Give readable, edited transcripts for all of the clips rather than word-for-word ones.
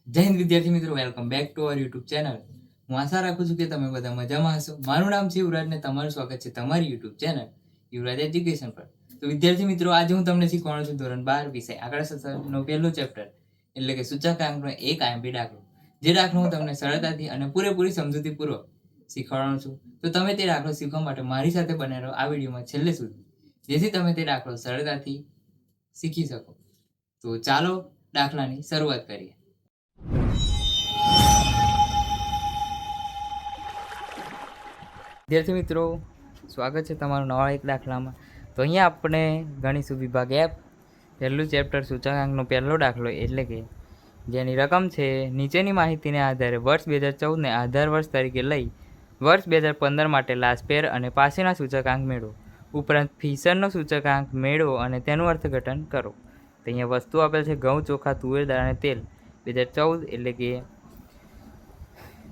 જય હિન્દ વિદ્યાર્થી મિત્રો, welcome back to our YouTube channel. હું આશા રાખું છું કે તમે બધા મજામાં હશો. મારું નામ છે યુવરાજ ને તમારું સ્વાગત છે તમારી યુટ્યુબ ચેનલ યુવરાજ એજ્યુકેશન પર. તો વિદ્યાર્થી મિત્રો, આજે હું તમને શીખવાનો છું ધોરણ 12 વિષય આંકડાશાસ્ત્રનો પહેલું ચેપ્ટર એટલે કે સૂચકાંકનો એક આઈએમપી દાખલો. જે દાખલો હું તમને સરળતાથી અને પૂરેપૂરી સમજૂતીપૂર્વક શીખવાડવાનો છું. તો તમે તે દાખલો શીખવા માટે મારી સાથે બને રહો આ વિડીયોમાં છેલ્લે સુધી, જેથી તમે તે દાખલો સરળતાથી શીખી શકો. તો ચાલો દાખલાની શરૂઆત કરીએ. વિદ્યાર્થી મિત્રો, સ્વાગત છે તમારું નવા એક દાખલામાં. તો અહીંયા આપણે ગણીશું વિભાગ એફ, પહેલું ચેપ્ટર સૂચકાંકનો પહેલો દાખલો, એટલે કે જેની રકમ છે નીચેની માહિતીને આધારે વર્ષ 2014ને આધાર વર્ષ તરીકે લઈ વર્ષ 2015 માટે લાસ્પેર અને પાસેના સૂચકાંક મેળવો. ઉપરાંત ફિશરનો સૂચકાંક મેળવો અને તેનું અર્થઘટન કરો. તો અહીંયા વસ્તુ આપેલ છે ઘઉં, ચોખા, તુવેર દાળ અને તેલ. 2014 એટલે કે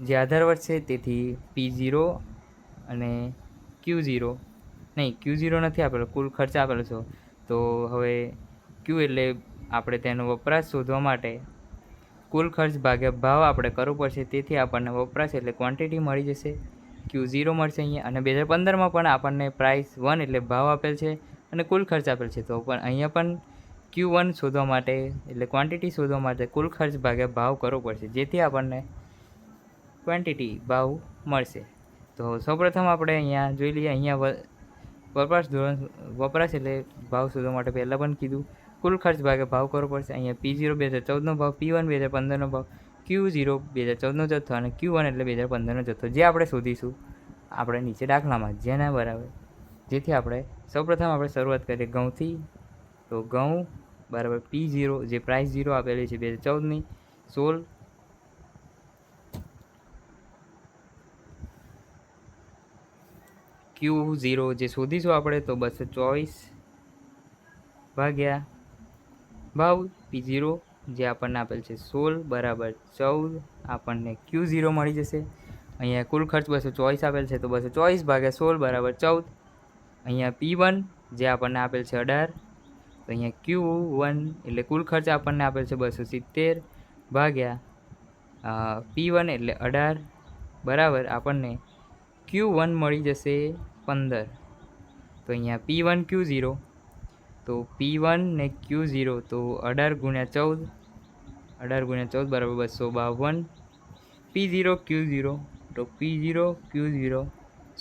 જે આધાર વર્ષ છે તેથી P0 અને Q0 નહીં, Q0 નથી આપેલો, કુલ ખર્ચ આપેલો છે. તો હવે Q એટલે આપણે તેનો વપરાશ શોધવા માટે કુલ ખર્ચ ભાગ્યા ભાવ આપણે કરવો પડશે. તેથી આપણને વપરાશ એટલે ક્વોન્ટિટી મળી જશે, Q0 મળશે અહીંયા. અને 2015માં પણ આપણને પ્રાઇસ 1 એટલે ભાવ આપેલ છે અને કુલ ખર્ચ આપેલ છે. તો પણ અહીંયા પણ Q1 શોધવા માટે એટલે ક્વોન્ટિટી શોધવા માટે કુલ ખર્ચ ભાગ્યા ભાવ કરવો પડશે, જેથી આપણને ક્વોન્ટિટી ભાવ મળશે. તો સૌપ્રથમ આપણે અહીંયા જોઈ લઈએ. અહીંયા વપરાશ એટલે ભાવ શોધવા માટે પહેલાં પણ કીધું કુલ ખર્ચ ભાગે ભાવ કરવો પડશે. અહીંયા P0 2014નો ભાવ, P1 2015નો ભાવ, Q0 2014નો જથ્થો અને Q1 એટલે 2015નો જથ્થો, જે આપણે શોધીશું આપણે નીચે દાખલામાં, જેના બરાબર. જેથી આપણે સૌપ્રથમ આપણે શરૂઆત કરીએ ઘઉંથી. તો ઘઉં બરાબર P0, જે પ્રાઇસ 0 આપેલી છે 2014ની, 16. Q0 જે શોધીશું આપણે તો 224 ભાગ્યા ભાવ P0 જે આપણને આપેલ છે 16 બરાબર 14, આપણને Q0 મળી જશે. અહીંયા કુલ ખર્ચ 224 આપેલ છે, તો 224 ભાગ્યા 16 બરાબર 14. અહીંયા P1 જે આપણને આપેલ છે 18. તો અહીંયા Q1 એટલે કુલ ખર્ચ આપણને આપેલ છે 270 ભાગ્યા P1 એટલે 18 બરાબર આપણને Q1 મળી જશે 15. તો અહીંયા P1 Q0, તો P1 ને Q0 તો 18 ગુણ્યા 14, 18 ગુણ્યા 14 બરાબર 252. P0 Q0, તો P0 Q0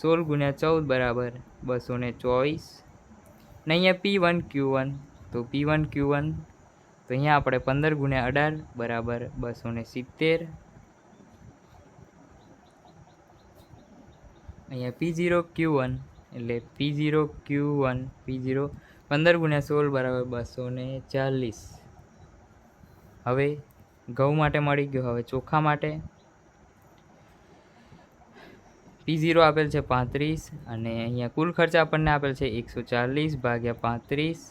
16 ગુણ્યા 14 બરાબર 224. ને અહીંયા P1 Q1, તો P1 Q1 તો અહીંયા આપણે 15 ગુણ્યા 18 બરાબર 270. અહીંયા P0 Q1 એટલે P0 Q1 P0 15 ગુણ્યા 16 બરાબર 240. હવે ઘઉં માટે મળી ગયો. હવે ચોખા માટે P0 આપેલ છે 35 અને અહીંયા કુલ ખર્ચ આપણને આપેલ છે 140 ભાગ્યા 35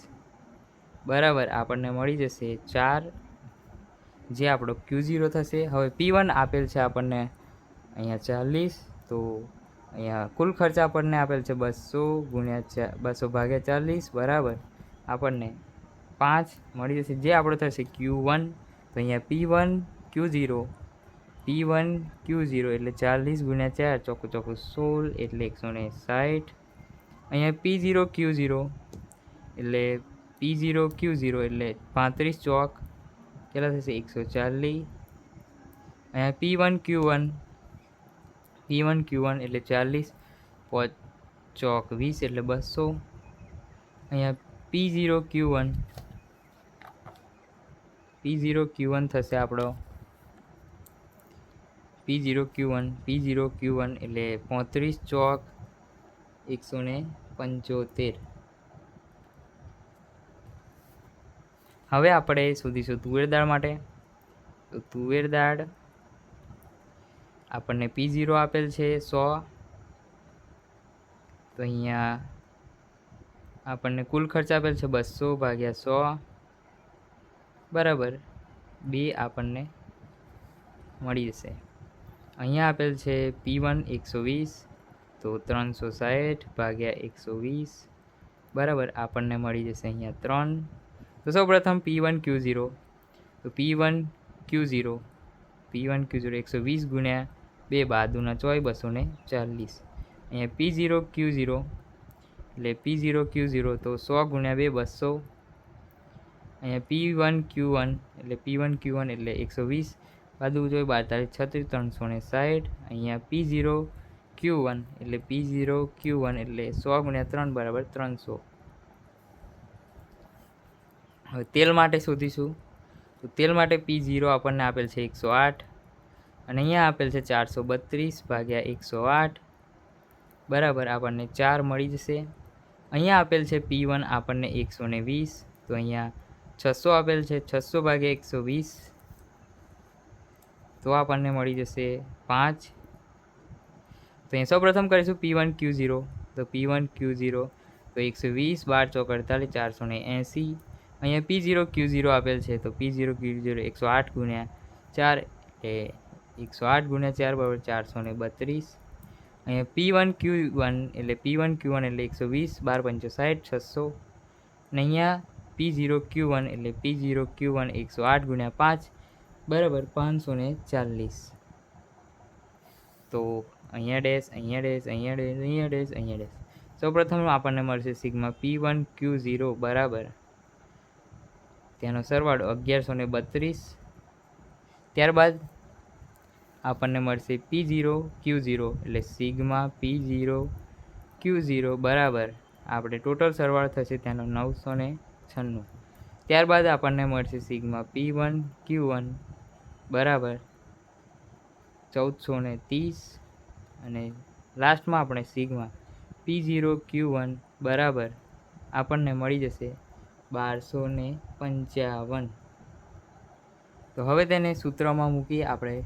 બરાબર આપણને મળી જશે 4, જે આપણો Q0 થશે. હવે P1 આપેલ છે આપણને અહીંયા 40, તો અહીંયા કુલ ખર્ચ આપણને આપેલ છે 200 ગુણ્યા 200 ભાગ્યા 40 બરાબર આપણને 5 મળી જશે, જે આપણો થશે Q1. તો અહીંયા P1 Q0, P1 Q0 એટલે 40 ગુણ્યા 4 ચોખ્ખું ચોખ્ખું 16 એટલે 160. અહીંયા P0 Q0 એટલે P0 Q0 એટલે 35 ચોક કેટલા થશે 140. અહીંયા P1 Q1, P1 Q1 એટલે 40 ચોક 20 એટલે 200. અહીંયા P0 Q1, P0 Q1 થશે આપણો P0 Q1 એટલે 35 ચોક 175. હવે આપણે શોધીશું તુવેર દાળ માટે. તો તુવેર દાળ આપણને P0 આપેલ છે 100. તો અહીંયા આપણને કુલ ખર્ચ આપેલ છે 200 ભાગ્યા 100 બરાબર 2 આપણને મળી જશે. અહીંયા આપેલ છે P1 120, તો 360 ભાગ્યા 120 બરાબર આપણને મળી જશે અહીંયા 3. તો સૌપ્રથમ P1 Q0, તો P1 Q0 P1 Q0 120 ગુણ્યા 2 બાદુના 24 240. અહીંયા P0 Q0 એટલે P0 Q0 તો 100 ગુણ્યા 2 200. અહીંયા P1 Q1 એટલે P1 Q1 એટલે 120 બાદુ જોઈએ 42 36 360. અહીંયા P0 Q1 એટલે P0 Q1 એટલે 100 ગુણ્યા 3 બરાબર 300. હવે તેલ માટે શોધીશું. તો તેલ માટે P0 આપણને આપેલ છે 108 અને અહીંયા આપેલ છે 432 ભાગ્યા 108 બરાબર આપણને 4 મળી જશે. અહીંયા આપેલ છે P1 આપણને 120 તો અહીંયા 600 આપેલ છે 600 ભાગ્યા 120 તો આપણને મળી જશે 5. તો અહીં સૌપ્રથમ કરીશું P1 Q0 તો P1 Q0 તો 120 12 ચોક 48 480. અહીંયા P0 Q0 આપેલ છે તો P0 Q0 108 ગુણ્યા 4 એટલે 108 ગુણ્યા 4 બરાબર 432. અહીંયા P1 Q1 એટલે P1 Q1 એટલે 120 12 65 600 અને અહીંયા P0 Q1 એટલે P0 Q1 108 ગુણ્યા 5 બરાબર 540. તો અહીંયા ડેશ અહીંયા ડેશ અહીંયા ડેશ અહીંયા ડેશ અહીંયા ડેશ. સૌપ્રથમ આપણને મળશે સિગ્મા P1 Q0 બરાબર તેનો સરવાળો 1132. ત્યારબાદ આપણને મળશે P0 Q0 એટલે સિગ્મા P0 Q0 બરાબર આપણે ટોટલ સરવાળો થશે તેનો 996. ત્યારબાદ આપણને મળશે સિગ્મા P1 Q1 બરાબર 1430 અને લાસ્ટમાં આપણે સિગ્મા P0 Q1 બરાબર આપણને મળી જશે 1255. તો હવે તેને સૂત્રમાં મૂકી આપણે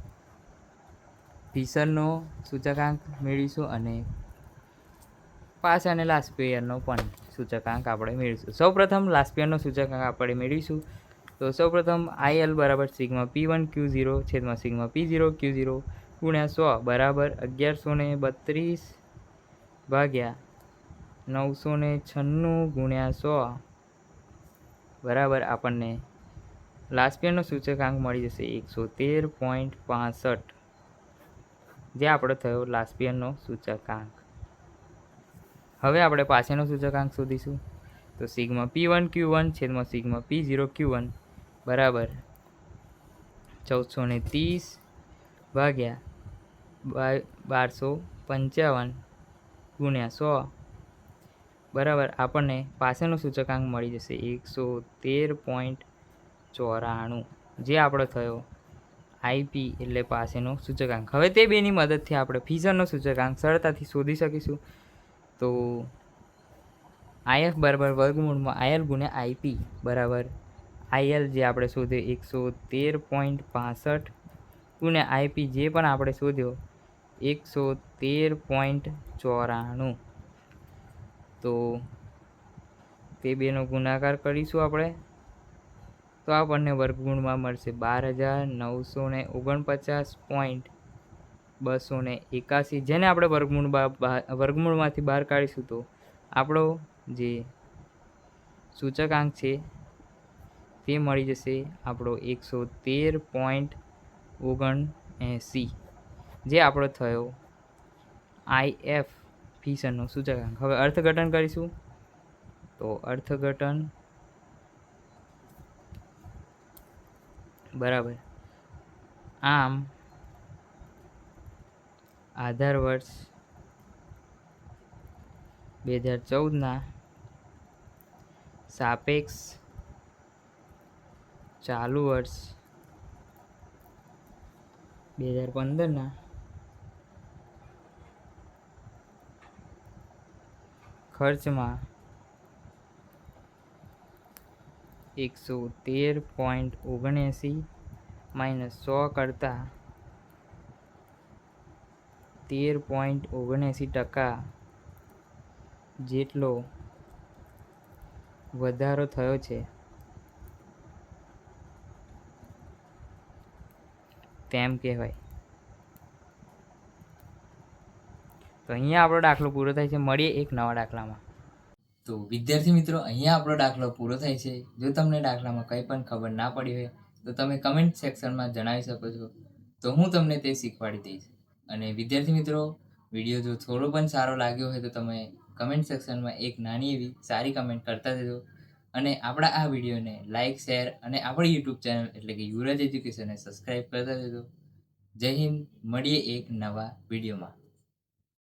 ફિશરનો સૂચકાંક મેળવીશું અને પાસ અને લાસ્ટ પેયરનો પણ સૂચકાંક આપણે મેળવીશું. સૌપ્રથમ લાસ્ટ પેયરનો સૂચકાંક આપણે મેળવીશું. તો સૌપ્રથમ IL બરાબર સિગ્મા P1 Q0 છેદમાં સિગ્મા P0 Q0 ગુણ્યા 100 બરાબર 1132 ભાગ્યા 996 ગુણ્યા 100 બરાબર આપણને લાસ્ટ પેયરનો સૂચકાંક મળી જશે 113.65 જે આપણો થયો લાસ્ટ પેયરનો સૂચકાંક. હવે આપણે પાછળનો સૂચકાંક શોધીશું. તો સિગ્મા P1 Q1 છેદમાં સિગ્મા P0 Q1 બરાબર 1430 ભાગ્યા 1255 ગુણ્યા 100 બરાબર આપણને પાછળનો સૂચકાંક મળી જશે 113.94 જે આપણો થયો IP એટલે પાસેનો સૂચકાંક. હવે તે બેની મદદથી આપણે ફિશરનો સૂચકાંક સરળતાથી શોધી શકીશું. તો IF બરાબર વર્ગમૂળમાં IL ગુણ્યા IP બરાબર IL જે આપણે શોધ્યો 113.65 ગુણ્યા IP જે પણ આપણે શોધ્યો 113.94. તો તે બેનો ગુણાકાર કરીશું આપણે તો આપણને વર્ગમૂળમાં મળશે 12,949.281 જેને આપણે વર્ગમૂળમાંથી બહાર કાઢીશું તો આપણો જે સૂચકાંક છે તે મળી જશે આપણો 113.79 જે આપણો થયો IF ફિશરનો સૂચકાંક. હવે અર્થઘટન કરીશું. તો અર્થઘટન બરાબર આમ આધાર વર્ષ 2014ના સાપેક્ષ ચાલુ વર્ષ 2015ના ખર્ચમાં 113.79 માઇનસ 100 કરતાં 13.79% જેટલો વધારો થયો છે તેમ કહેવાય. તો અહીંયા આપણો દાખલો પૂરો થાય છે. મળીએ એક નવા દાખલામાં. તો વિદ્યાર્થી મિત્રો, અહીંયા આપણો દાખલો પૂરો થાય છે. જો તમને દાખલામાં કંઈ પણ ખબર ના પડી હોય તો તમે કમેન્ટ સેક્શનમાં જણાવી શકો છો. તો હું તમને તે શીખવાડી દઈશ. અને વિદ્યાર્થી મિત્રો, વિડીયો જો થોડો પણ સારો લાગ્યો હોય તો તમે કમેન્ટ સેક્શનમાં એક નાની એવી સારી કમેન્ટ કરતા જજો. અને આપણા આ વિડીયોને લાઇક, શેર અને આપણી યુટ્યુબ ચેનલ એટલે કે યુવરાજ એજ્યુકેશનને સબસ્ક્રાઈબ કરતા જજો. જય હિન્દ. મળીએ એક નવા વિડીયોમાં.